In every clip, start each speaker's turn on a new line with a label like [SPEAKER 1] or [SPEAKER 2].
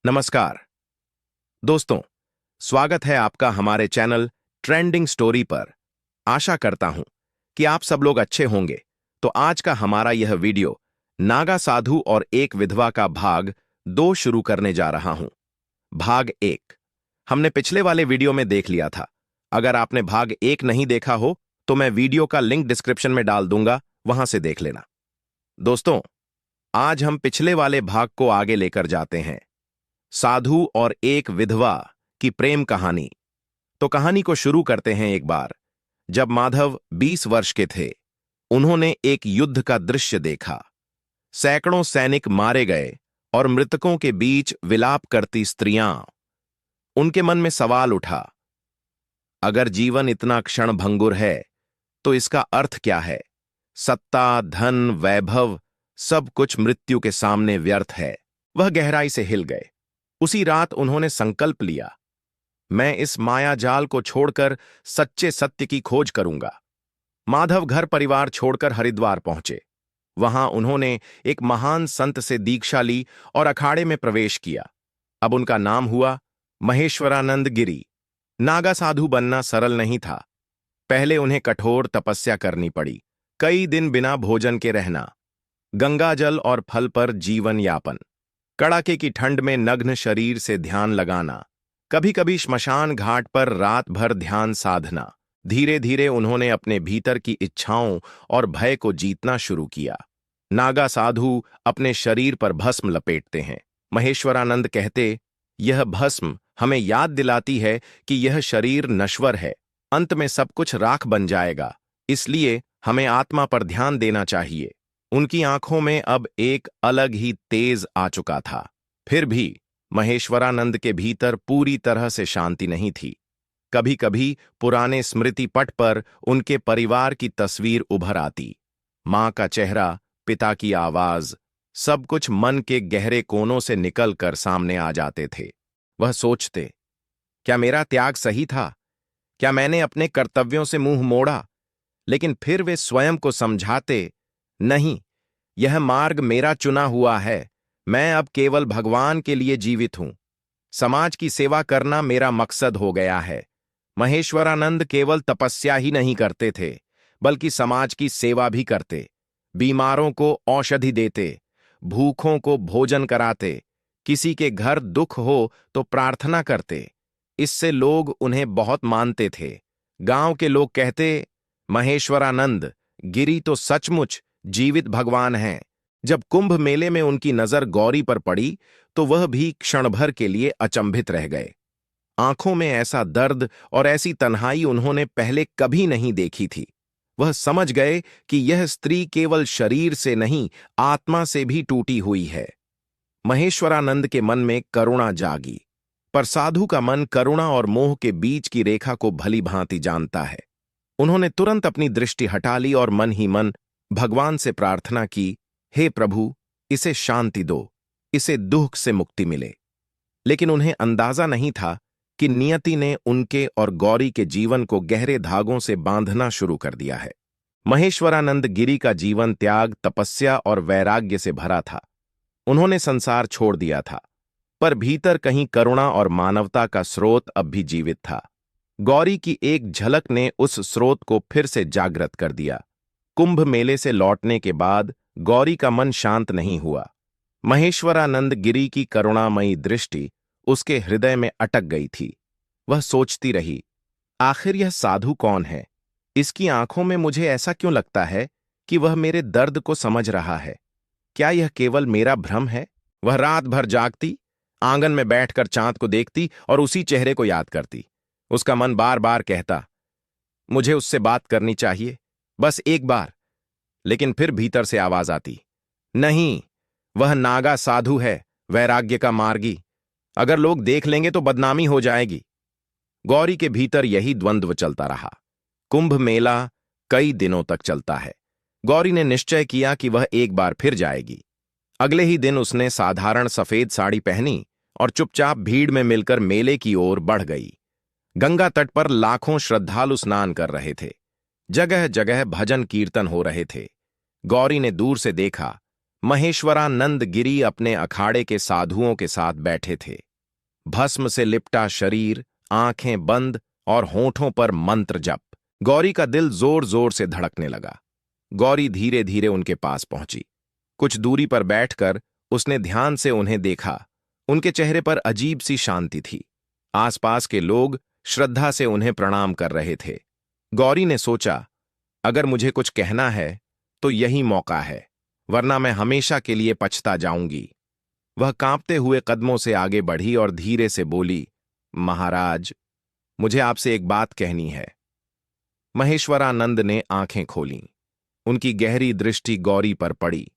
[SPEAKER 1] नमस्कार दोस्तों, स्वागत है आपका हमारे चैनल ट्रेंडिंग स्टोरी पर। आशा करता हूं कि आप सब लोग अच्छे होंगे। तो आज का हमारा यह वीडियो नागा साधु और एक विधवा का भाग 2 शुरू करने जा रहा हूं। भाग 1 हमने पिछले वाले वीडियो में देख लिया था। अगर आपने भाग 1 नहीं देखा हो तो मैं वीडियो का लिंक डिस्क्रिप्शन में डाल दूंगा, वहां से देख लेना। दोस्तों, आज हम पिछले वाले भाग को आगे लेकर जाते हैं, साधु और एक विधवा की प्रेम कहानी। तो कहानी को शुरू करते हैं एक बार। जब माधव 20 वर्ष के थे, उन्होंने एक युद्ध का दृश्य देखा। सैकड़ों सैनिक मारे गए और मृतकों के बीच विलाप करती स्त्रियां। उनके मन में सवाल उठा, अगर जीवन इतना क्षणभंगुर है तो इसका अर्थ क्या है? सत्ता, धन, वैभव, सब कुछ मृत्यु के सामने व्यर्थ है। वह गहराई से हिल गए। उसी रात उन्होंने संकल्प लिया, मैं इस मायाजाल को छोड़कर सच्चे सत्य की खोज करूंगा। माधव घर परिवार छोड़कर हरिद्वार पहुंचे। वहां उन्होंने एक महान संत से दीक्षा ली और अखाड़े में प्रवेश किया। अब उनका नाम हुआ महेश्वरानंद गिरी। नागा साधु बनना सरल नहीं था। पहले उन्हें कठोर तपस्या करनी पड़ी। कई दिन बिना भोजन के रहना, गंगाजल और फल पर जीवन यापन, कड़ाके की ठंड में नग्न शरीर से ध्यान लगाना, कभी कभी श्मशान घाट पर रात भर ध्यान साधना। धीरे धीरे उन्होंने अपने भीतर की इच्छाओं और भय को जीतना शुरू किया। नागा साधु अपने शरीर पर भस्म लपेटते हैं। महेश्वरानंद कहते, यह भस्म हमें याद दिलाती है कि यह शरीर नश्वर है, अंत में सब कुछ राख बन जाएगा, इसलिए हमें आत्मा पर ध्यान देना चाहिए। उनकी आंखों में अब एक अलग ही तेज आ चुका था। फिर भी महेश्वरानंद के भीतर पूरी तरह से शांति नहीं थी। कभी कभी पुराने स्मृति पट पर उनके परिवार की तस्वीर उभर आती। मां का चेहरा, पिता की आवाज, सब कुछ मन के गहरे कोनों से निकलकर सामने आ जाते थे। वह सोचते, क्या मेरा त्याग सही था? क्या मैंने अपने कर्तव्यों से मुंह मोड़ा? लेकिन फिर वे स्वयं को समझाते, नहीं, यह मार्ग मेरा चुना हुआ है। मैं अब केवल भगवान के लिए जीवित हूं। समाज की सेवा करना मेरा मकसद हो गया है। महेश्वरानंद केवल तपस्या ही नहीं करते थे, बल्कि समाज की सेवा भी करते। बीमारों को औषधि देते, भूखों को भोजन कराते, किसी के घर दुख हो तो प्रार्थना करते। इससे लोग उन्हें बहुत मानते थे। गांव के लोग कहते, महेश्वरानंद गिरी तो सचमुच जीवित भगवान हैं। जब कुंभ मेले में उनकी नजर गौरी पर पड़ी तो वह भी क्षण भर के लिए अचंभित रह गए। आंखों में ऐसा दर्द और ऐसी तन्हाई उन्होंने पहले कभी नहीं देखी थी। वह समझ गए कि यह स्त्री केवल शरीर से नहीं, आत्मा से भी टूटी हुई है। महेश्वरानंद के मन में करुणा जागी, पर साधु का मन करुणा और मोह के बीच की रेखा को भली भांति जानता है। उन्होंने तुरंत अपनी दृष्टि हटा ली और मन ही मन भगवान से प्रार्थना की, हे प्रभु, इसे शांति दो, इसे दुख से मुक्ति मिले। लेकिन उन्हें अंदाजा नहीं था कि नियति ने उनके और गौरी के जीवन को गहरे धागों से बांधना शुरू कर दिया है। महेश्वरानंद गिरी का जीवन त्याग, तपस्या और वैराग्य से भरा था। उन्होंने संसार छोड़ दिया था, पर भीतर कहीं करुणा और मानवता का स्रोत अब भी जीवित था। गौरी की एक झलक ने उस स्रोत को फिर से जागृत कर दिया। कुंभ मेले से लौटने के बाद गौरी का मन शांत नहीं हुआ। महेश्वरानंद गिरी की करुणामयी दृष्टि उसके हृदय में अटक गई थी। वह सोचती रही, आखिर यह साधु कौन है? इसकी आंखों में मुझे ऐसा क्यों लगता है कि वह मेरे दर्द को समझ रहा है? क्या यह केवल मेरा भ्रम है? वह रात भर जागती, आंगन में बैठकर चांद को देखती और उसी चेहरे को याद करती। उसका मन बार बार कहता, मुझे उससे बात करनी चाहिए, बस एक बार। लेकिन फिर भीतर से आवाज आती, नहीं, वह नागा साधु है, वैराग्य का मार्गी। अगर लोग देख लेंगे तो बदनामी हो जाएगी। गौरी के भीतर यही द्वंद्व चलता रहा। कुंभ मेला कई दिनों तक चलता है। गौरी ने निश्चय किया कि वह एक बार फिर जाएगी। अगले ही दिन उसने साधारण सफेद साड़ी पहनी और चुपचाप भीड़ में मिलकर मेले की ओर बढ़ गई। गंगा तट पर लाखों श्रद्धालु स्नान कर रहे थे। जगह जगह भजन कीर्तन हो रहे थे। गौरी ने दूर से देखा, महेश्वरानंद गिरी अपने अखाड़े के साधुओं के साथ बैठे थे। भस्म से लिपटा शरीर, आंखें बंद और होठों पर मंत्र जप। गौरी का दिल जोर जोर से धड़कने लगा। गौरी धीरे धीरे उनके पास पहुंची। कुछ दूरी पर बैठकर उसने ध्यान से उन्हें देखा। उनके चेहरे पर अजीब सी शांति थी। आसपास के लोग श्रद्धा से उन्हें प्रणाम कर रहे थे। गौरी ने सोचा, अगर मुझे कुछ कहना है तो यही मौका है, वरना मैं हमेशा के लिए पछता जाऊंगी। वह कांपते हुए कदमों से आगे बढ़ी और धीरे से बोली, महाराज, मुझे आपसे एक बात कहनी है। महेश्वरानंद ने आंखें खोलीं। उनकी गहरी दृष्टि गौरी पर पड़ी।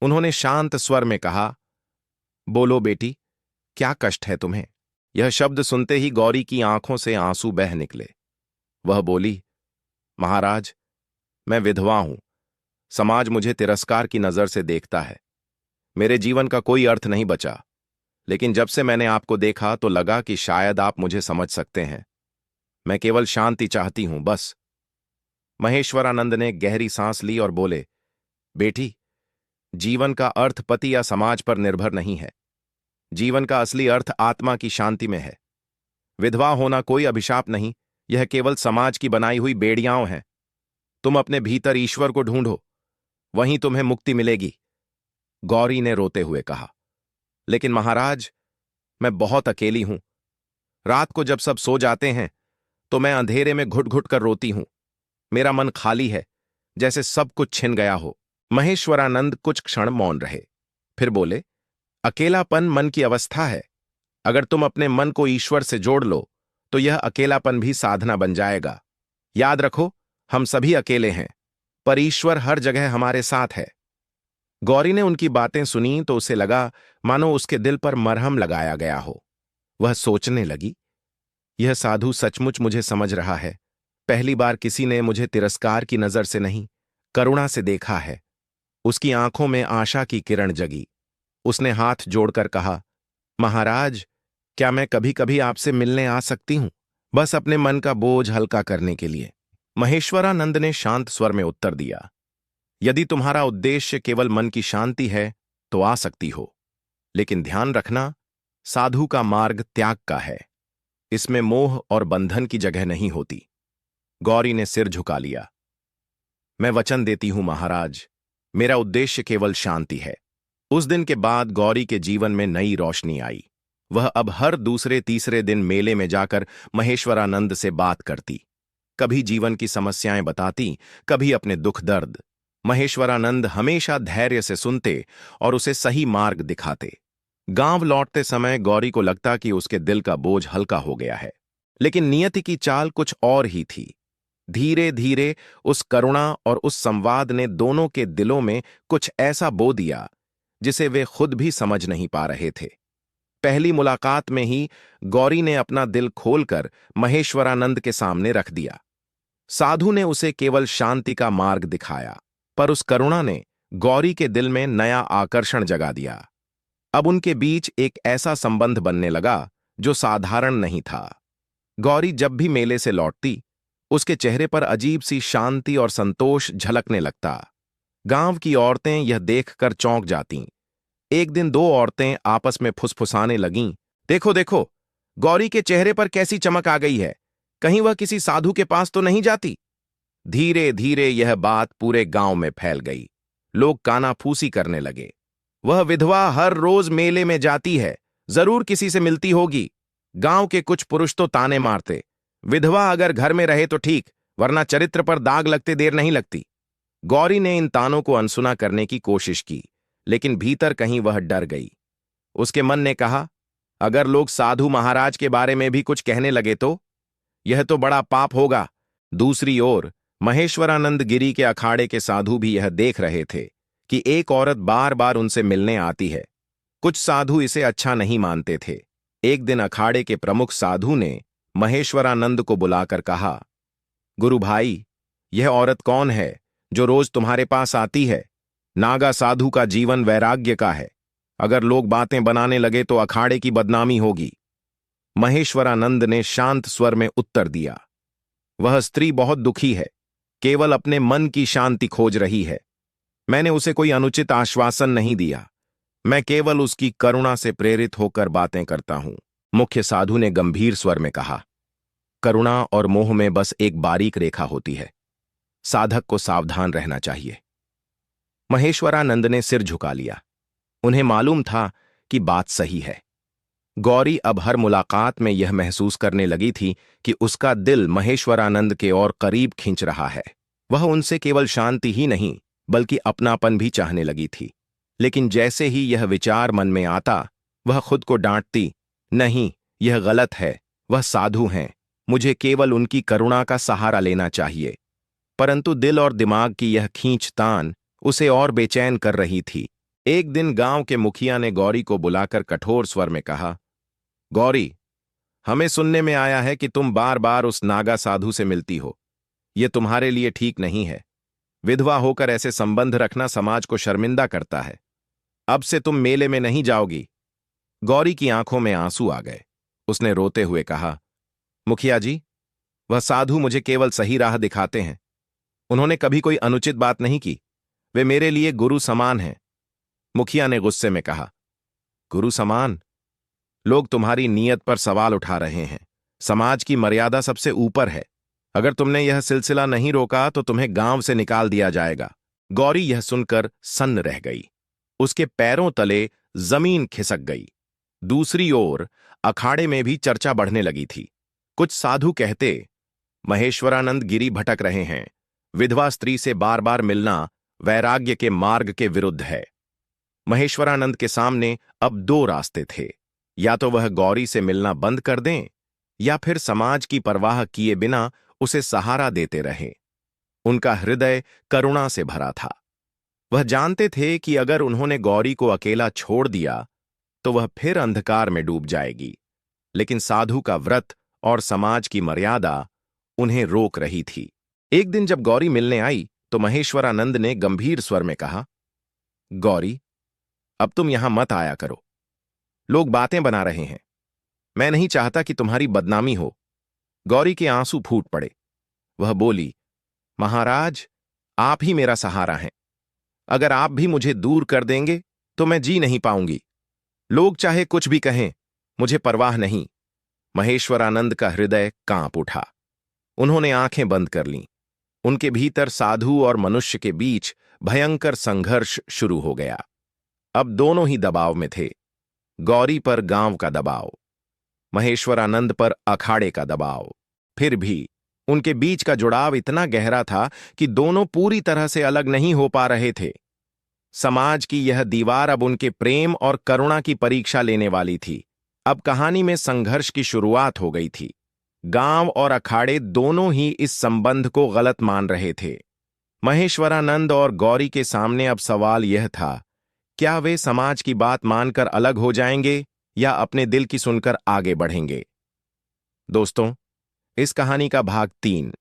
[SPEAKER 1] उन्होंने शांत स्वर में कहा, बोलो बेटी, क्या कष्ट है तुम्हें? यह शब्द सुनते ही गौरी की आंखों से आंसू बह निकले। वह बोली, महाराज, मैं विधवा हूं। समाज मुझे तिरस्कार की नजर से देखता है। मेरे जीवन का कोई अर्थ नहीं बचा। लेकिन जब से मैंने आपको देखा तो लगा कि शायद आप मुझे समझ सकते हैं। मैं केवल शांति चाहती हूं, बस। महेश्वरानंद ने गहरी सांस ली और बोले, बेटी, जीवन का अर्थ पति या समाज पर निर्भर नहीं है। जीवन का असली अर्थ आत्मा की शांति में है। विधवा होना कोई अभिशाप नहीं, यह केवल समाज की बनाई हुई बेड़ियां हैं। तुम अपने भीतर ईश्वर को ढूंढो, वहीं तुम्हें मुक्ति मिलेगी। गौरी ने रोते हुए कहा, लेकिन महाराज, मैं बहुत अकेली हूं। रात को जब सब सो जाते हैं तो मैं अंधेरे में घुट घुट कर रोती हूं। मेरा मन खाली है, जैसे सब कुछ छिन गया हो। महेश्वरानंद कुछ क्षण मौन रहे, फिर बोले, अकेलापन मन की अवस्था है। अगर तुम अपने मन को ईश्वर से जोड़ लो तो यह अकेलापन भी साधना बन जाएगा। याद रखो, हम सभी अकेले हैं, पर ईश्वर हर जगह हमारे साथ है। गौरी ने उनकी बातें सुनी तो उसे लगा मानो उसके दिल पर मरहम लगाया गया हो। वह सोचने लगी, यह साधु सचमुच मुझे समझ रहा है। पहली बार किसी ने मुझे तिरस्कार की नजर से नहीं, करुणा से देखा है। उसकी आंखों में आशा की किरण जगी। उसने हाथ जोड़कर कहा, महाराज, क्या मैं कभी कभी आपसे मिलने आ सकती हूं? बस अपने मन का बोझ हल्का करने के लिए। महेश्वरानंद ने शांत स्वर में उत्तर दिया, यदि तुम्हारा उद्देश्य केवल मन की शांति है तो आ सकती हो। लेकिन ध्यान रखना, साधु का मार्ग त्याग का है। इसमें मोह और बंधन की जगह नहीं होती। गौरी ने सिर झुका लिया। मैं वचन देती हूं महाराज, मेरा उद्देश्य केवल शांति है। उस दिन के बाद गौरी के जीवन में नई रोशनी आई। वह अब हर दूसरे तीसरे दिन मेले में जाकर महेश्वरानंद से बात करती। कभी जीवन की समस्याएं बताती, कभी अपने दुख दर्द। महेश्वरानंद हमेशा धैर्य से सुनते और उसे सही मार्ग दिखाते। गांव लौटते समय गौरी को लगता कि उसके दिल का बोझ हल्का हो गया है। लेकिन नियति की चाल कुछ और ही थी। धीरे धीरे उस करुणा और उस संवाद ने दोनों के दिलों में कुछ ऐसा बो दिया जिसे वे खुद भी समझ नहीं पा रहे थे। पहली मुलाकात में ही गौरी ने अपना दिल खोलकर महेश्वरानंद के सामने रख दिया। साधु ने उसे केवल शांति का मार्ग दिखाया, पर उस करुणा ने गौरी के दिल में नया आकर्षण जगा दिया। अब उनके बीच एक ऐसा संबंध बनने लगा जो साधारण नहीं था। गौरी जब भी मेले से लौटती, उसके चेहरे पर अजीब सी शांति और संतोष झलकने लगता। गांव की औरतें यह देखकर चौंक जातीं। एक दिन दो औरतें आपस में फुसफुसाने लगीं, देखो देखो, गौरी के चेहरे पर कैसी चमक आ गई है, कहीं वह किसी साधु के पास तो नहीं जाती। धीरे धीरे यह बात पूरे गांव में फैल गई। लोग कानाफूसी करने लगे, वह विधवा हर रोज मेले में जाती है, जरूर किसी से मिलती होगी। गांव के कुछ पुरुष तो ताने मारते, विधवा अगर घर में रहे तो ठीक, वरना चरित्र पर दाग लगते देर नहीं लगती। गौरी ने इन तानों को अनसुना करने की कोशिश की, लेकिन भीतर कहीं वह डर गई। उसके मन ने कहा, अगर लोग साधु महाराज के बारे में भी कुछ कहने लगे तो यह तो बड़ा पाप होगा। दूसरी ओर महेश्वरानंद गिरी के अखाड़े के साधु भी यह देख रहे थे कि एक औरत बार बार उनसे मिलने आती है। कुछ साधु इसे अच्छा नहीं मानते थे। एक दिन अखाड़े के प्रमुख साधु ने महेश्वरानंद को बुलाकर कहा, गुरु भाई, यह औरत कौन है जो रोज तुम्हारे पास आती है? नागा साधु का जीवन वैराग्य का है। अगर लोग बातें बनाने लगे तो अखाड़े की बदनामी होगी। महेश्वरानंद ने शांत स्वर में उत्तर दिया, वह स्त्री बहुत दुखी है, केवल अपने मन की शांति खोज रही है। मैंने उसे कोई अनुचित आश्वासन नहीं दिया। मैं केवल उसकी करुणा से प्रेरित होकर बातें करता हूं। मुख्य साधु ने गंभीर स्वर में कहा, करुणा और मोह में बस एक बारीक रेखा होती है। साधक को सावधान रहना चाहिए। महेश्वरानंद ने सिर झुका लिया। उन्हें मालूम था कि बात सही है। गौरी अब हर मुलाकात में यह महसूस करने लगी थी कि उसका दिल महेश्वरानंद के और करीब खींच रहा है। वह उनसे केवल शांति ही नहीं बल्कि अपनापन भी चाहने लगी थी। लेकिन जैसे ही यह विचार मन में आता, वह खुद को डांटती, नहीं, यह गलत है। वह साधु हैं, मुझे केवल उनकी करुणा का सहारा लेना चाहिए। परंतु दिल और दिमाग की यह खींचतान उसे और बेचैन कर रही थी। एक दिन गांव के मुखिया ने गौरी को बुलाकर कठोर स्वर में कहा, गौरी, हमें सुनने में आया है कि तुम बार बार उस नागा साधु से मिलती हो। यह तुम्हारे लिए ठीक नहीं है। विधवा होकर ऐसे संबंध रखना समाज को शर्मिंदा करता है। अब से तुम मेले में नहीं जाओगी। गौरी की आंखों में आंसू आ गए। उसने रोते हुए कहा, मुखिया जी, वह साधु मुझे केवल सही राह दिखाते हैं। उन्होंने कभी कोई अनुचित बात नहीं की। वे मेरे लिए गुरु समान हैं। मुखिया ने गुस्से में कहा, गुरु समान? लोग तुम्हारी नीयत पर सवाल उठा रहे हैं। समाज की मर्यादा सबसे ऊपर है। अगर तुमने यह सिलसिला नहीं रोका तो तुम्हें गांव से निकाल दिया जाएगा। गौरी यह सुनकर सन्न रह गई। उसके पैरों तले जमीन खिसक गई। दूसरी ओर अखाड़े में भी चर्चा बढ़ने लगी थी। कुछ साधु कहते, महेश्वरानंद गिरी भटक रहे हैं। विधवा स्त्री से बार बार मिलना वैराग्य के मार्ग के विरुद्ध है। महेश्वरानंद के सामने अब दो रास्ते थे। या तो वह गौरी से मिलना बंद कर दें या फिर समाज की परवाह किए बिना उसे सहारा देते रहें। उनका हृदय करुणा से भरा था। वह जानते थे कि अगर उन्होंने गौरी को अकेला छोड़ दिया तो वह फिर अंधकार में डूब जाएगी। लेकिन साधु का व्रत और समाज की मर्यादा उन्हें रोक रही थी। एक दिन जब गौरी मिलने आई तो महेश्वरानंद ने गंभीर स्वर में कहा, गौरी, अब तुम यहां मत आया करो। लोग बातें बना रहे हैं। मैं नहीं चाहता कि तुम्हारी बदनामी हो। गौरी के आंसू फूट पड़े। वह बोली, महाराज, आप ही मेरा सहारा हैं। अगर आप भी मुझे दूर कर देंगे तो मैं जी नहीं पाऊंगी। लोग चाहे कुछ भी कहें, मुझे परवाह नहीं। महेश्वरानंद का हृदय कांप उठा। उन्होंने आंखें बंद कर लीं। उनके भीतर साधु और मनुष्य के बीच भयंकर संघर्ष शुरू हो गया। अब दोनों ही दबाव में थे। गौरी पर गांव का दबाव, महेश्वरानंद पर अखाड़े का दबाव। फिर भी उनके बीच का जुड़ाव इतना गहरा था कि दोनों पूरी तरह से अलग नहीं हो पा रहे थे। समाज की यह दीवार अब उनके प्रेम और करुणा की परीक्षा लेने वाली थी। अब कहानी में संघर्ष की शुरुआत हो गई थी। गांव और अखाड़े दोनों ही इस संबंध को गलत मान रहे थे। महेश्वरानंद और गौरी के सामने अब सवाल यह था, क्या वे समाज की बात मानकर अलग हो जाएंगे या अपने दिल की सुनकर आगे बढ़ेंगे? दोस्तों, इस कहानी का भाग 3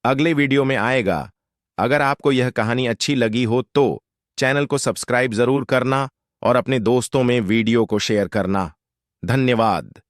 [SPEAKER 1] अगले वीडियो में आएगा। अगर आपको यह कहानी अच्छी लगी हो तो चैनल को सब्सक्राइब जरूर करना और अपने दोस्तों में वीडियो को शेयर करना। धन्यवाद।